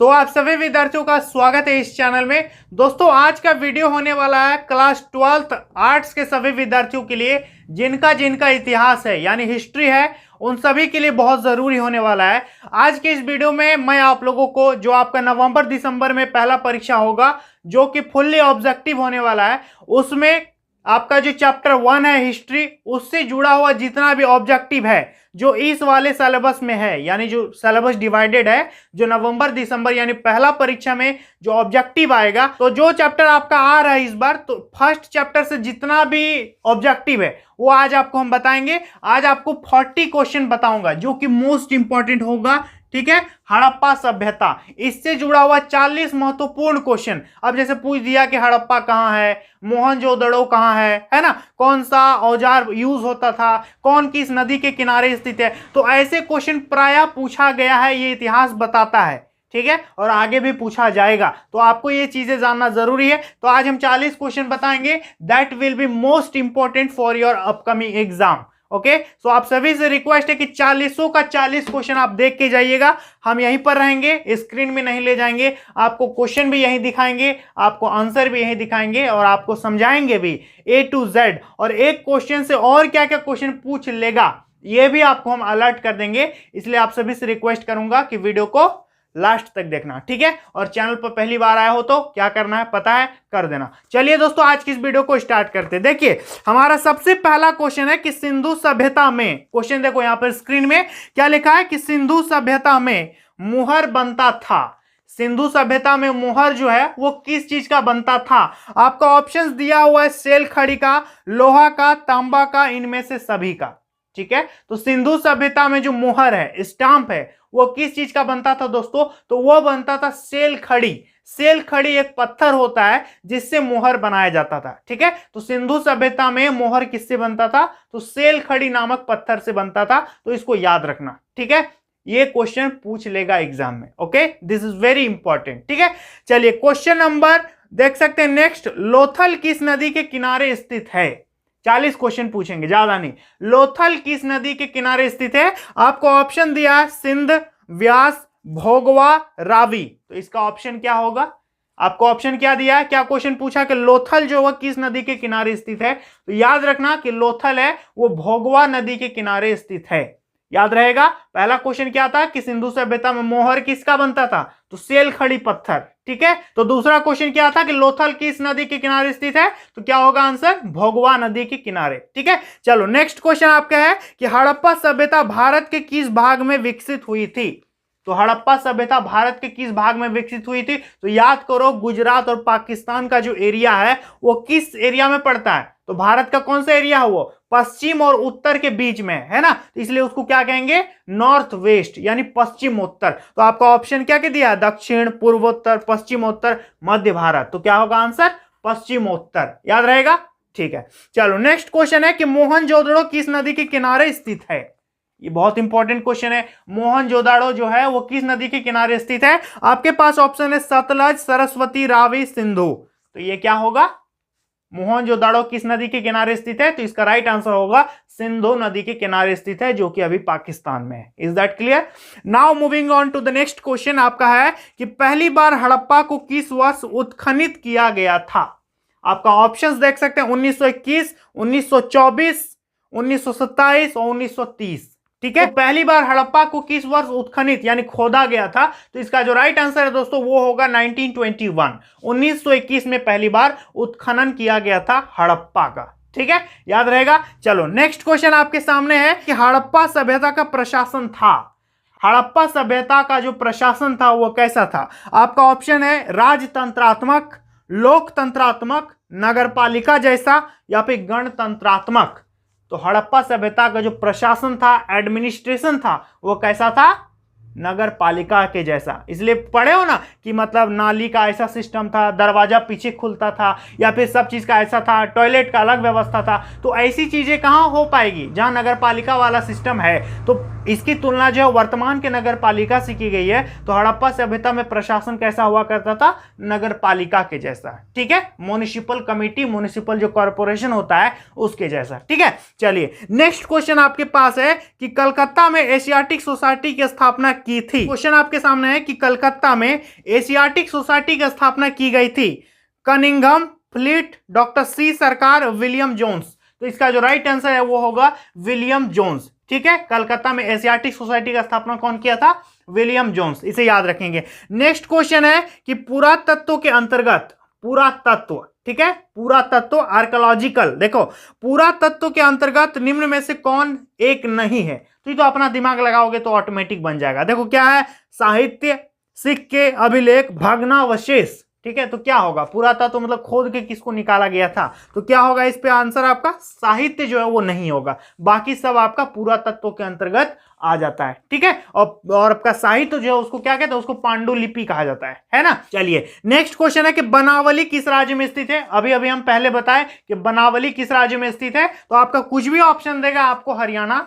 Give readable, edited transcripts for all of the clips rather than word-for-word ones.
तो आप सभी विद्यार्थियों का स्वागत है इस चैनल में। दोस्तों आज का वीडियो होने वाला है क्लास 12th आर्ट्स के सभी विद्यार्थियों के लिए, जिनका इतिहास है यानी हिस्ट्री है, उन सभी के लिए बहुत जरूरी होने वाला है। आज के इस वीडियो में मैं आप लोगों को जो आपका नवंबर दिसंबर में पहला परीक्षा होगा जो कि फुल्ली ऑब्जेक्टिव होने वाला है, उसमें आपका जो चैप्टर 1 है हिस्ट्री, उससे जुड़ा हुआ जितना भी ऑब्जेक्टिव है जो इस वाले सिलेबस में है, यानी जो सिलेबस डिवाइडेड है, जो नवंबर दिसंबर यानी पहला परीक्षा में जो ऑब्जेक्टिव आएगा, तो जो चैप्टर आपका आ रहा है इस बार, तो फर्स्ट चैप्टर से जितना भी ऑब्जेक्टिव है वो आज आपको हम बताएंगे। आज आपको 40 क्वेश्चन बताऊंगा जो कि मोस्ट इंपॉर्टेंट होगा, ठीक है। हड़प्पा सभ्यता, इससे जुड़ा हुआ 40 महत्वपूर्ण क्वेश्चन। अब जैसे पूछ दिया कि हड़प्पा कहां है, मोहनजोदड़ो कहां है ना, कौन सा औजार यूज होता था, कौन किस नदी के किनारे स्थित है, तो ऐसे क्वेश्चन प्रायः पूछा गया है, ये इतिहास बताता है, ठीक है, और आगे भी पूछा जाएगा, तो आपको ये चीजें जानना जरूरी है। तो आज हम 40 क्वेश्चन बताएंगे that will be most important for your upcoming exam. Okay, so आप सभी से रिक्वेस्ट है कि 40 का 40 क्वेश्चन आप देख के जाइएगा। हम यहीं पर रहेंगे, स्क्रीन में नहीं ले जाएंगे, आपको क्वेश्चन भी यहीं दिखाएंगे, आपको आंसर भी यहीं दिखाएंगे और आपको समझाएंगे भी A to Z। और एक क्वेश्चन से और क्या क्या क्वेश्चन पूछ लेगा ये भी आपको हम अलर्ट कर देंगे, इसलिए आप सभी से रिक्वेस्ट करूंगा कि वीडियो को लास्ट तक देखना, ठीक है। और चैनल पर पहली बार आया हो तो क्या करना है पता है, कर देना। चलिए दोस्तों आज की इस वीडियो को स्टार्ट करते हैं। देखिए हमारा सबसे पहला क्वेश्चन है कि सिंधु सभ्यता में, क्वेश्चन देखो यहां पर स्क्रीन में क्या लिखा है कि सिंधु सभ्यता में मुहर बनता था। सिंधु सभ्यता में मुहर जो है वो किस चीज का बनता था। आपका ऑप्शन दिया हुआ है सेल खड़ी का, लोहा का, तांबा का, इनमें से सभी का, ठीक है। तो सिंधु सभ्यता में जो मुहर है, स्टाम्प है, वो किस चीज का बनता था दोस्तों, तो वो बनता था सेल खड़ी। सेल खड़ी एक पत्थर होता है जिससे मोहर बनाया जाता था, ठीक है। तो सिंधु सभ्यता में मोहर किससे बनता था, तो सेल खड़ी नामक पत्थर से बनता था, तो इसको याद रखना, ठीक है। ये क्वेश्चन पूछ लेगा एग्जाम में, okay, this is very important, ठीक है। चलिए क्वेश्चन नंबर देख सकते हैं नेक्स्ट, लोथल किस नदी के किनारे स्थित है। 40 क्वेश्चन पूछेंगे, ज्यादा नहीं। लोथल किस नदी के किनारे स्थित है। आपको ऑप्शन दिया है सिंध, व्यास, भोगवा, रावी, तो इसका ऑप्शन क्या होगा। आपको ऑप्शन क्या दिया है, क्या क्वेश्चन पूछा कि लोथल जो है किस नदी के किनारे स्थित है, तो याद रखना कि लोथल है वो भोगवा नदी के किनारे स्थित है, याद रहेगा। पहला क्वेश्चन क्या था कि सिंधु सभ्यता में मोहर किसका बनता था, तो सेल खड़ी पत्थर, ठीक है। तो दूसरा क्वेश्चन क्या था कि लोथल किस नदी के किनारे स्थित है, तो क्या होगा आंसर, भोगवा नदी के किनारे, ठीक है। चलो नेक्स्ट क्वेश्चन आपका है कि हड़प्पा सभ्यता भारत के किस भाग में विकसित हुई थी। तो हड़प्पा सभ्यता भारत के किस भाग में विकसित हुई थी, तो याद करो गुजरात और पाकिस्तान का जो एरिया है वो किस एरिया में पड़ता है, तो भारत का कौन सा एरिया है वो पश्चिम और उत्तर के बीच में है ना, तो इसलिए उसको क्या कहेंगे, नॉर्थ वेस्ट यानी पश्चिम उत्तर। तो आपका ऑप्शन क्या क्या दिया, दक्षिण, पूर्वोत्तर, पश्चिमोत्तर, मध्य भारत, तो क्या होगा आंसर, पश्चिमोत्तर, याद रहेगा, ठीक है। चलो नेक्स्ट क्वेश्चन है कि मोहनजोदड़ो किस नदी के किनारे स्थित है। ये बहुत इंपॉर्टेंट क्वेश्चन है, मोहनजोदड़ो जो है वो किस नदी के किनारे स्थित है। आपके पास ऑप्शन है सतलज, सरस्वती, रावी, सिंधु, तो ये क्या होगा, मोहनजोदड़ो किस नदी के किनारे स्थित है, तो इसका राइट आंसर होगा सिंधु नदी के किनारे स्थित है, जो कि अभी पाकिस्तान में है। Is that clear. Now moving on to the next question आपका है कि पहली बार हड़प्पा को किस वर्ष उत्खनित किया गया था। आपका ऑप्शंस देख सकते हैं 1921, 1924, 1927 और 1930, ठीक है। तो पहली बार हड़प्पा को किस वर्ष उत्खनित यानी खोदा गया था, तो इसका जो राइट आंसर है दोस्तों वो होगा 1921। 1921 में पहली बार उत्खनन किया गया था हड़प्पा का, ठीक है, याद रहेगा। चलो नेक्स्ट क्वेश्चन आपके सामने है कि हड़प्पा सभ्यता का प्रशासन था। हड़प्पा सभ्यता का जो प्रशासन था वो कैसा था। आपका ऑप्शन है राजतंत्रात्मक, लोकतंत्रात्मक, नगरपालिका जैसा या फिर गणतंत्रात्मक। तो हड़प्पा सभ्यता का जो प्रशासन था, एडमिनिस्ट्रेशन था, वो कैसा था, नगर पालिका के जैसा। इसलिए पढ़े हो ना कि मतलब नाली का ऐसा सिस्टम था, दरवाजा पीछे खुलता था, या फिर सब चीज का ऐसा था, टॉयलेट का अलग व्यवस्था था। तो ऐसी चीजें कहां हो पाएगी जहां नगर पालिका वाला सिस्टम है। तो इसकी तुलना जो है वर्तमान के नगर पालिका से की गई है। तो हड़प्पा सभ्यता में प्रशासन कैसा हुआ करता था, नगर पालिका के जैसा, ठीक है, म्युनिसिपल कमिटी, म्युनिसिपल जो कॉर्पोरेशन होता है उसके जैसा, ठीक है। चलिए नेक्स्ट क्वेश्चन आपके पास है कि कलकत्ता में एशियाटिक सोसाइटी की स्थापना की थी? क्वेश्चन आपके सामने है कि कलकत्ता में एशियाटिक सोसाइटी की स्थापना की गई थी। कनिंघम, फ्लीट, डॉक्टर सी सरकार, विलियम जोन्स। तो इसका जो राइट आंसर है वो होगा विलियम जोन्स। ठीक है, कलकत्ता में एशियाटिक सोसाइटी का स्थापना कौन किया था? William Jones. इसे याद रखेंगे। नेक्स्ट क्वेश्चन है कि पुरातत्व के अंतर्गत, पुरातत्व, ठीक है, पुरातत्व आर्कियोलॉजिकल, देखो पुरातत्व के अंतर्गत निम्न में से कौन एक नहीं है? तो ये तो अपना दिमाग लगाओगे तो ऑटोमेटिक बन जाएगा। देखो क्या है? साहित्य, सिक्के, अभिलेख, भग्नावशेष। ठीक है, तो क्या होगा? पुरातत्व मतलब खोद के किसको निकाला गया था, तो क्या होगा इस पे आंसर आपका? साहित्य जो है वो नहीं होगा, बाकी सब आपका पुरातत्व के अंतर्गत आ जाता है। ठीक है, और आपका साहित्य जो है उसको क्या कहते हैं? उसको पांडुलिपि कहा जाता है ना। चलिए नेक्स्ट क्वेश्चन है कि बनावली किस राज्य में स्थित है? अभी अभी हम पहले बताए कि बनावली किस राज्य में स्थित है, तो आपका कुछ भी ऑप्शन देगा आपको हरियाणा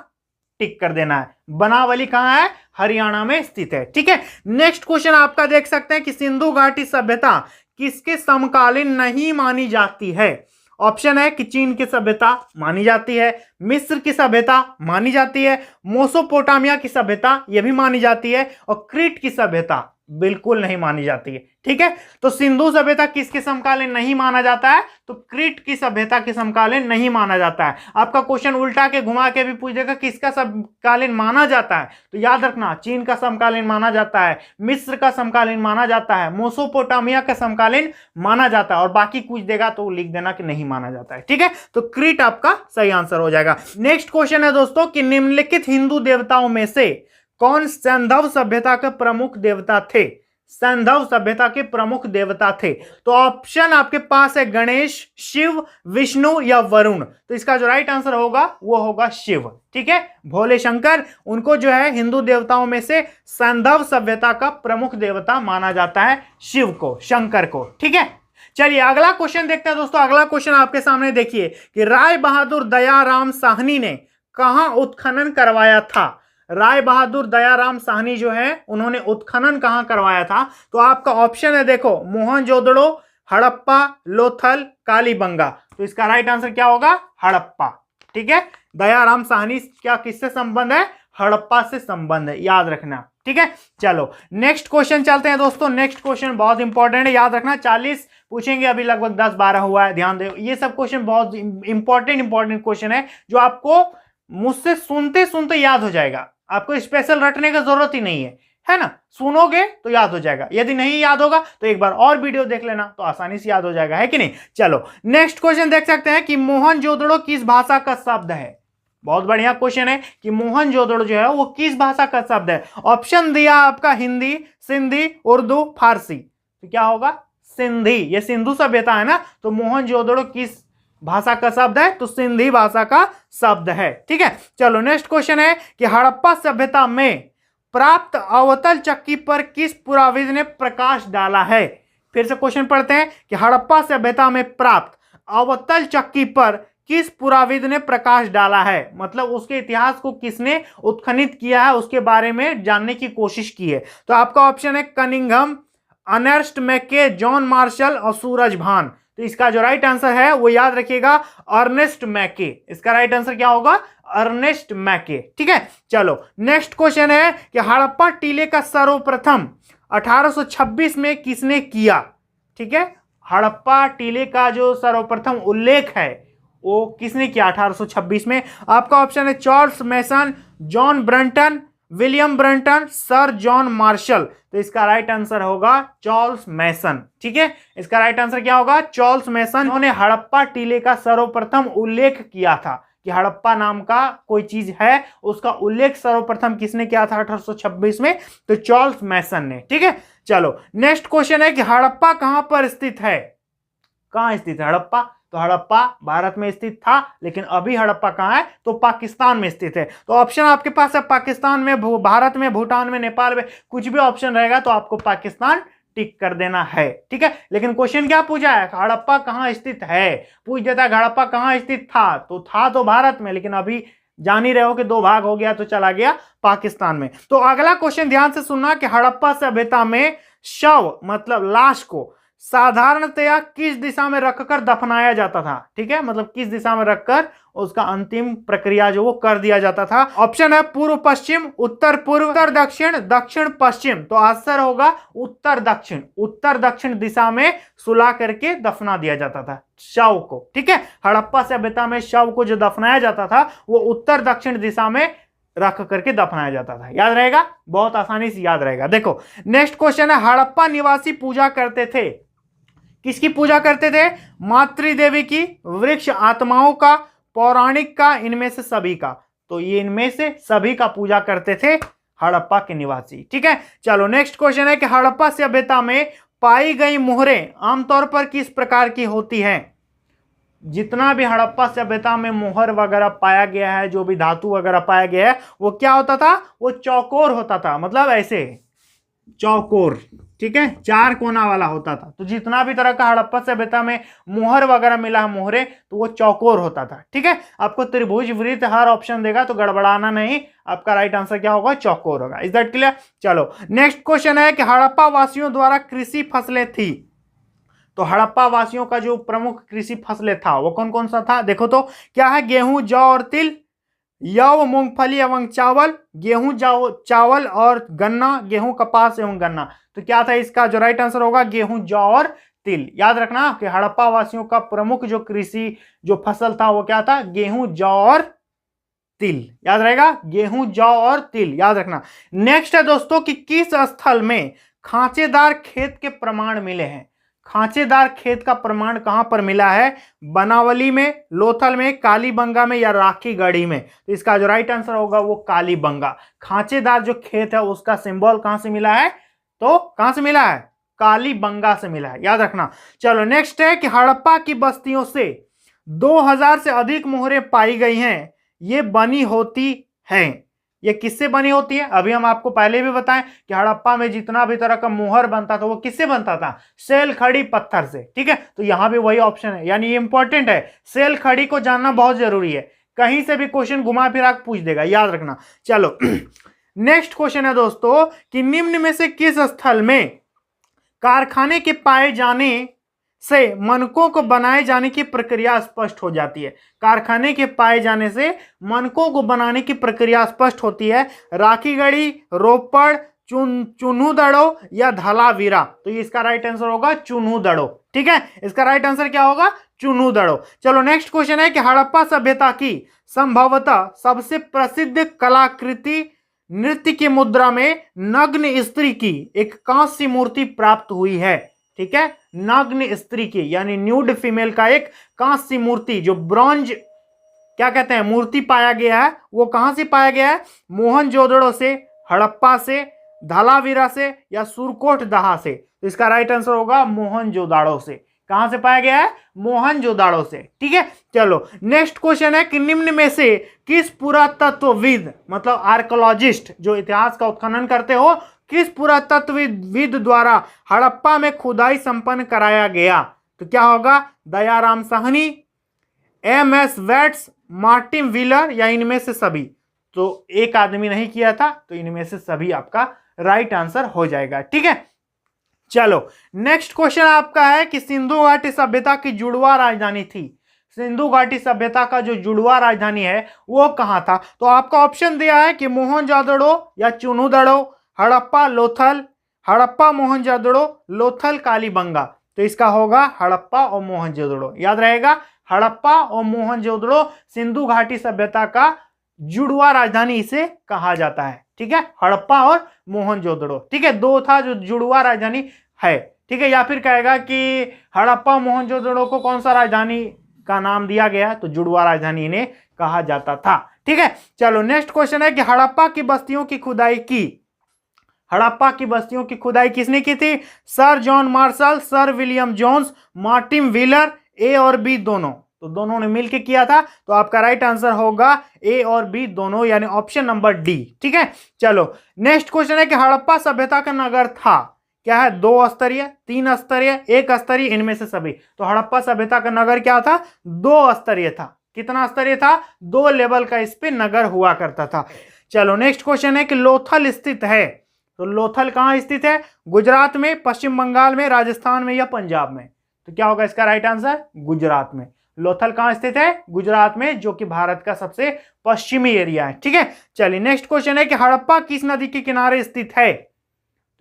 टिक कर देना है। बनावली कहां है? हरियाणा में स्थित है। ठीक है, नेक्स्ट क्वेश्चन आपका देख सकते हैं कि सिंधु घाटी सभ्यता किसके समकालीन नहीं मानी जाती है? ऑप्शन है कि चीन की सभ्यता मानी जाती है, मिस्र की सभ्यता मानी जाती है, मेसोपोटामिया की सभ्यता यह भी मानी जाती है, और क्रीट की सभ्यता बिल्कुल नहीं मानी जाती है। ठीक है, तो सिंधु सभ्यता किसके समकालीन नहीं माना जाता है? तो क्रीट की सभ्यता के समकालीन नहीं माना जाता है। आपका क्वेश्चन उल्टा के घुमा के भी पूछ देगा किसका समकालीन माना जाता है, तो याद रखना चीन का समकालीन माना जाता है, मिस्र का समकालीन माना जाता है, मेसोपोटामिया का समकालीन माना जाता है, और बाकी कुछ देगा तो लिख देना कि नहीं माना जाता है। ठीक है, तो क्रीट आपका सही आंसर हो जाएगा। नेक्स्ट क्वेश्चन है दोस्तों कि निम्नलिखित हिंदू देवताओं में से कौन सैंधव सभ्यता के प्रमुख देवता थे? सैंधव सभ्यता के प्रमुख देवता थे, तो ऑप्शन आपके पास है गणेश, शिव, विष्णु या वरुण। तो इसका जो राइट आंसर होगा वो होगा शिव। ठीक है, भोले शंकर, उनको जो है हिंदू देवताओं में से सैंधव सभ्यता का प्रमुख देवता माना जाता है, शिव को, शंकर को। ठीक है, चलिए अगला क्वेश्चन देखते हैं दोस्तों। अगला क्वेश्चन आपके सामने देखिए कि राय बहादुर दयाराम साहनी ने कहां उत्खनन करवाया था? राय बहादुर दयाराम साहनी जो है उन्होंने उत्खनन कहां करवाया था? तो आपका ऑप्शन है देखो मोहनजोदड़ो, हड़प्पा, लोथल, कालीबंगा। तो इसका राइट आंसर क्या होगा? हड़प्पा। ठीक है, दयाराम साहनी क्या किससे संबंध है? हड़प्पा से संबंध है, याद रखना। ठीक है, चलो नेक्स्ट क्वेश्चन चलते हैं दोस्तों। नेक्स्ट क्वेश्चन बहुत इंपॉर्टेंट है, याद रखना। 40 पूछेंगे, अभी लगभग 10-12 हुआ है, ध्यान दो। ये सब क्वेश्चन बहुत इंपॉर्टेंट क्वेश्चन है जो आपको मुझसे सुनते सुनते याद हो जाएगा। आपको स्पेशल रटने की जरूरत ही नहीं है ना, सुनोगे तो याद हो जाएगा। यदि नहीं याद होगा तो एक बार और वीडियो देख लेना तो आसानी से याद हो जाएगा, है कि नहीं। चलो नेक्स्ट क्वेश्चन देख सकते हैं कि मोहनजोदड़ो किस भाषा का शब्द है? बहुत बढ़िया क्वेश्चन है कि मोहनजोदड़ो जो है वो किस भाषा का शब्द है? ऑप्शन दिया आपका हिंदी, सिंधी, उर्दू, फारसी। तो क्या होगा? सिंधी। ये सिंधु सभ्यता है ना, तो मोहनजोदड़ो किस भाषा का शब्द है? तो सिंधी भाषा का शब्द है। ठीक है, चलो नेक्स्ट क्वेश्चन है कि हड़प्पा सभ्यता में प्राप्त अवतल चक्की पर किस पुराविद ने प्रकाश डाला है? फिर से क्वेश्चन पढ़ते हैं कि हड़प्पा सभ्यता में प्राप्त अवतल चक्की पर किस पुराविद ने प्रकाश डाला है? मतलब उसके इतिहास को किसने उत्खनित किया है, उसके बारे में जानने की कोशिश की है। तो आपका ऑप्शन है कनिंघम, अर्नेस्ट मैके, जॉन मार्शल और सूरज भान। तो इसका जो राइट आंसर है वो याद रखिएगा अर्नेस्ट मैके। इसका राइट आंसर क्या होगा? अर्नेस्ट मैके। ठीक है, चलो नेक्स्ट क्वेश्चन है कि हड़प्पा टीले का सर्वप्रथम 1826 में किसने किया? ठीक है, हड़प्पा टीले का जो सर्वप्रथम उल्लेख है वो किसने किया 1826 में? आपका ऑप्शन है Charles Masson, John Brunton, William Brunton, sir John Marshall. तो इसका राइट आंसर होगा चार्ल्स मैसन। ठीक है, इसका राइट आंसर क्या होगा? Charles Masson. उन्होंने हड़प्पा टीले का सर्वप्रथम उल्लेख किया था कि हड़प्पा नाम का कोई चीज है, उसका उल्लेख सर्वप्रथम किसने किया था 1826 में? तो चार्ल्स मैसन ने। ठीक है, चलो नेक्स्ट क्वेश्चन है कि हड़प्पा कहां पर स्थित है? कहां स्थित है हड़प्पा? तो हड़प्पा भारत में स्थित था, लेकिन अभी हड़प्पा कहां है? तो पाकिस्तान में स्थित है। तो ऑप्शन आपके पास है पाकिस्तान में, भारत में, भूटान में, नेपाल में, कुछ भी ऑप्शन रहेगा तो आपको पाकिस्तान टिक कर देना है। ठीक है, लेकिन क्वेश्चन क्या पूछा है? हड़प्पा कहां स्थित है, पूछ देता है हड़प्पा कहां स्थित था, तो था तो भारत में, लेकिन अभी जान ही रहे हो कि 2 भाग हो गया तो चला गया पाकिस्तान में। तो अगला क्वेश्चन ध्यान से सुनना कि हड़प्पा सभ्यता में शव मतलब लाश को साधारणतया किस दिशा में रखकर दफनाया जाता था? ठीक है, मतलब किस दिशा में रखकर उसका अंतिम प्रक्रिया जो वो कर दिया जाता था। ऑप्शन है पूर्व पश्चिम, उत्तर पूर्व, उत्तर दक्षिण, दक्षिण पश्चिम। तो आंसर होगा उत्तर दक्षिण। उत्तर दक्षिण दिशा में सुला करके दफना दिया जाता था शव को। ठीक है, हड़प्पा सभ्यता में शव को जो दफनाया जाता था वो उत्तर दक्षिण दिशा में रख करके दफनाया जाता था। याद रहेगा, बहुत आसानी से याद रहेगा। देखो नेक्स्ट क्वेश्चन है, हड़प्पा निवासी पूजा करते थे, किसकी पूजा करते थे? मातृदेवी की, वृक्ष आत्माओं का, पौराणिक का, इनमें से सभी का। तो ये इनमें से सभी का पूजा करते थे हड़प्पा के निवासी। ठीक है, चलो नेक्स्ट क्वेश्चन है कि हड़प्पा सभ्यता में पाई गई मोहरें आमतौर पर किस प्रकार की होती हैं? जितना भी हड़प्पा सभ्यता में मोहर वगैरह पाया गया है, जो भी धातु वगैरह पाया गया है, वो क्या होता था? वो चौकोर होता था, मतलब ऐसे चौकोर। ठीक है, चार कोना वाला होता था। तो जितना भी तरह का हड़प्पा सभ्यता में मोहर वगैरह मिला है, मोहरे, तो वो चौकोर होता था। ठीक है, आपको त्रिभुज, वृत्त, हर ऑप्शन देगा तो गड़बड़ाना नहीं, आपका राइट आंसर क्या होगा? चौकोर होगा। Is that clear? चलो नेक्स्ट क्वेश्चन है कि हड़प्पा वासियों द्वारा कृषि फसलें थी। तो हड़प्पा वासियों का जो प्रमुख कृषि फसलें था वो कौन कौन सा था? देखो तो क्या है? गेहूं, जौ और तिल, यव, मूंगफली एवं चावल, गेहूं, चावल और गन्ना, गेहूं, कपास एवं गन्ना। तो क्या था इसका जो राइट आंसर होगा? गेहूं, जौ और तिल। याद रखना कि हड़प्पा वासियों का प्रमुख जो कृषि जो फसल था वो क्या था? गेहूं, जौ और तिल। याद रहेगा, गेहूं, जौ और तिल, याद रखना। नेक्स्ट है दोस्तों कि किस स्थल में खांचेदार खेत के प्रमाण मिले हैं? खांचेदार खेत का प्रमाण कहां पर मिला है? बनावली में, लोथल में, कालीबंगा में या राखीगढ़ी में? तो इसका जो राइट आंसर होगा वो कालीबंगा। खांचेदार जो खेत है उसका सिंबल कहां से मिला है? तो कहां से मिला है? कालीबंगा से मिला है, याद रखना। चलो नेक्स्ट है कि हड़प्पा की बस्तियों से 2000 से अधिक मोहरें पाई गई हैं, ये बनी होती हैं। ये किससे बनी होती है? अभी हम आपको पहले भी बताएं कि हड़प्पा में जितना भी तरह का मोहर बनता था वो किससे बनता था? सेल खड़ी पत्थर से। ठीक है, तो यहां भी वही ऑप्शन है, यानी ये इंपॉर्टेंट है। सेल खड़ी को जानना बहुत जरूरी है, कहीं से भी क्वेश्चन घुमा फिरा पूछ देगा, याद रखना। चलो नेक्स्ट क्वेश्चन है दोस्तों कि निम्न में से किस स्थल में कारखाने के पाए जाने से मनकों को बनाए जाने की प्रक्रिया स्पष्ट हो जाती है? कारखाने के पाए जाने से मनकों को बनाने की प्रक्रिया स्पष्ट होती है। राखीगढ़ी, रोपड़, चुन्हू-दड़ो या धलावीरा? तो इसका राइट आंसर होगा चुन्हू-दड़ो। ठीक है, इसका राइट आंसर क्या होगा? चुन्हू-दड़ो। चलो नेक्स्ट क्वेश्चन है कि हड़प्पा सभ्यता की संभवतः सबसे प्रसिद्ध कलाकृति नृत्य की मुद्रा में नग्न स्त्री की एक कांस्य मूर्ति प्राप्त हुई है। ठीक है, नग्न स्त्री की यानी न्यूड फीमेल का एक कांस्य मूर्ति जो ब्रॉन्ज क्या कहते हैं मूर्ति पाया गया है, वो कहां से पाया गया है? मोहनजोदड़ो से, हड़प्पा से, धलावीरा से या सुरकोट दहा से? तो इसका राइट आंसर होगा मोहनजोदड़ो से। कहां से पाया गया है? मोहनजोदड़ो से। ठीक है, चलो नेक्स्ट क्वेश्चन है कि निम्न में से किस पुरातत्वविद, मतलब आर्कोलॉजिस्ट जो इतिहास का उत्खनन करते हो, किस पुरातत्वविद द्वारा हड़प्पा में खुदाई संपन्न कराया गया? तो क्या होगा? Dayaram Sahni, M S. Vats, Martin Wheeler या इनमें से सभी? तो एक आदमी नहीं किया था, तो इनमें से सभी आपका राइट आंसर हो जाएगा। ठीक है, चलो नेक्स्ट क्वेश्चन आपका है कि सिंधु घाटी सभ्यता की जुड़वा राजधानी थी। सिंधु घाटी सभ्यता का जो जुड़वा राजधानी है वो कहां था? तो आपका ऑप्शन दिया है कि मोहनजोदड़ो या चुन्हू-दड़ो, हड़प्पा, लोथल, हड़प्पा, मोहनजोदड़ो, लोथल, कालीबंगा। तो इसका होगा हड़प्पा और मोहनजोदड़ो। याद रहेगा, हड़प्पा और मोहनजोदड़ो सिंधु घाटी सभ्यता का जुड़वा राजधानी इसे कहा जाता है। ठीक है, हड़प्पा और मोहनजोदड़ो। ठीक है, दो था जो जुड़वा राजधानी है। ठीक है, या फिर कहेगा कि हड़प्पा मोहनजोदड़ो को कौन सा राजधानी का नाम दिया गया? तो जुड़वा राजधानी इन्हें कहा जाता था। ठीक है, चलो नेक्स्ट क्वेश्चन है कि हड़प्पा की बस्तियों की खुदाई की, हड़प्पा की बस्तियों की खुदाई किसने की थी? Sir John Marshall, sir William Jones, Martin Wheeler, A और बी दोनों? तो दोनों ने मिलकर किया था। तो आपका राइट आंसर होगा ए और बी दोनों, यानी ऑप्शन नंबर डी। ठीक है, चलो नेक्स्ट क्वेश्चन है कि हड़प्पा सभ्यता का नगर था क्या है? 2 स्तरीय, 3 स्तरीय, 1 स्तरीय, इनमें से सभी? तो हड़प्पा सभ्यता का नगर क्या था? 2 स्तरीय था। कितना स्तरीय था? 2 लेवल का इस पे नगर हुआ करता था। चलो नेक्स्ट क्वेश्चन है कि लोथल स्थित है तो लोथल कहाँ स्थित है? गुजरात में, पश्चिम बंगाल में, राजस्थान में या पंजाब में? तो क्या होगा इसका राइट आंसर? गुजरात में। लोथल कहाँ स्थित है? गुजरात में, जो कि भारत का सबसे पश्चिमी एरिया है। ठीक है, चलिए नेक्स्ट क्वेश्चन है कि हड़प्पा किस नदी के किनारे स्थित है?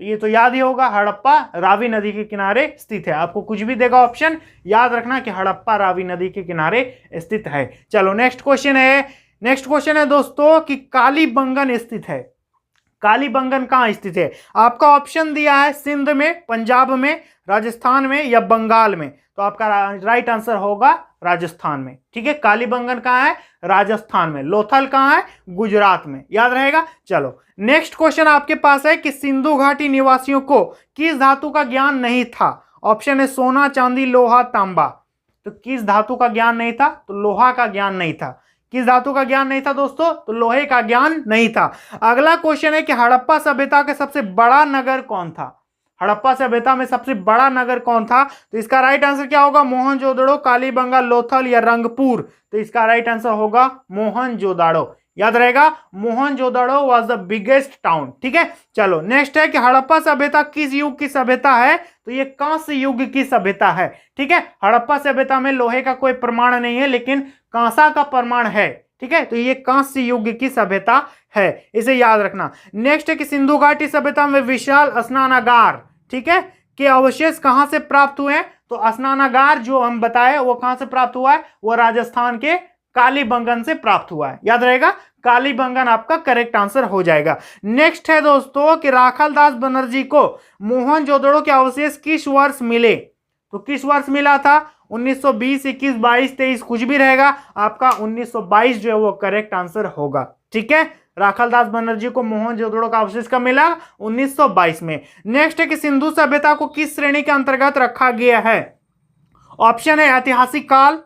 तो ये तो याद ही होगा, हड़प्पा रावी नदी के किनारे स्थित है। आपको कुछ भी देगा ऑप्शन, याद रखना कि हड़प्पा रावी नदी के किनारे स्थित है। चलो नेक्स्ट क्वेश्चन है दोस्तों कि कालीबंगन स्थित है। कालीबंगन कहां स्थित है? आपका ऑप्शन दिया है सिंध में, पंजाब में, राजस्थान में या बंगाल में। तो आपका राइट आंसर होगा राजस्थान में। ठीक है, कालीबंगन कहां है? राजस्थान में। लोथल कहां है? गुजरात में। याद रहेगा। चलो नेक्स्ट क्वेश्चन आपके पास है कि सिंधु घाटी निवासियों को किस धातु का ज्ञान नहीं था? ऑप्शन है सोना, चांदी, लोहा, तांबा। तो किस धातु का ज्ञान नहीं था? तो लोहा का ज्ञान नहीं था। किस धातु का ज्ञान नहीं था दोस्तों? तो लोहे का ज्ञान नहीं था। अगला क्वेश्चन है कि हड़प्पा सभ्यता का सबसे बड़ा नगर कौन था? हड़प्पा सभ्यता में सबसे बड़ा नगर कौन था? तो इसका राइट आंसर क्या होगा? मोहनजोदड़ो, कालीबंगा, लोथल या रंगपुर? तो इसका राइट आंसर होगा मोहनजोदड़ो। याद रहेगा, Mohenjodaro was the biggest town. ठीक है, चलो नेक्स्ट है कि हड़प्पा सभ्यता किस युग की सभ्यता है? तो ये कांस्य युग की सभ्यता है। ठीक है, हड़प्पा सभ्यता में लोहे का कोई प्रमाण नहीं है, लेकिन कांसा का प्रमाण है। ठीक है, तो ये कांस्य युग की सभ्यता है, इसे याद रखना। नेक्स्ट है कि सिंधु घाटी सभ्यता में विशाल स्नानागार, ठीक है, के अवशेष कहां से प्राप्त हुए हैं? तो स्नानागार जो हम बताए वो कहां से प्राप्त हुआ है? वो राजस्थान के कालीबंगन से प्राप्त हुआ है। याद रहेगा, कालीबंगन आपका करेक्ट आंसर हो जाएगा। नेक्स्ट है दोस्तों कि राखालदास बनर्जी को मोहनजोदड़ो के अवशेष किस वर्ष मिले? तो किस वर्ष मिला था? 1920, 21, 22, 23, कुछ भी रहेगा आपका। 1922 जो है वो करेक्ट आंसर होगा। ठीक है, राखालदास बनर्जी को मोहनजोदड़ो का अवशेष कब मिला? 1922 में। नेक्स्ट है कि सिंधु सभ्यता को किस श्रेणी के अंतर्गत रखा गया है? ऑप्शन है ऐतिहासिक काल,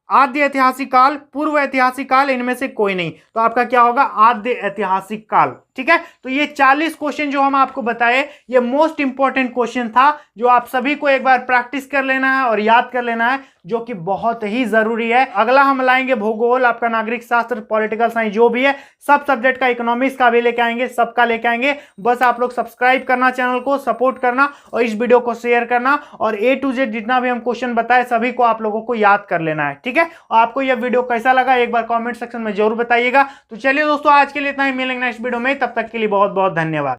आद्य ऐतिहासिक काल, पूर्व ऐतिहासिक काल, इनमें से कोई नहीं। तो आपका क्या होगा? आद्य ऐतिहासिक काल। ठीक है, तो ये 40 क्वेश्चन जो हम आपको बताए, ये मोस्ट इंपॉर्टेंट क्वेश्चन था, जो आप सभी को एक बार प्रैक्टिस कर लेना है और याद कर लेना है, जो कि बहुत ही जरूरी है। अगला हम लाएंगे भूगोल, आपका नागरिक शास्त्र, पॉलिटिकल साइंस, जो भी है सब सब्जेक्ट का, इकोनॉमिक्स का भी लेके आएंगे, सबका लेके आएंगे। बस आप लोग सब्सक्राइब करना, चैनल को सपोर्ट करना और इस वीडियो को शेयर करना, और A to Z जितना भी हम क्वेश्चन बताए सभी को आप लोगों को याद कर लेना है। ठीक है, आपको यह वीडियो कैसा लगा एक बार कॉमेंट सेक्शन में जरूर बताइएगा। तो चलिए दोस्तों, आज के लिए इतना ही, मिलेंगे नेक्स्ट वीडियो में, तब तक के लिए बहुत बहुत धन्यवाद।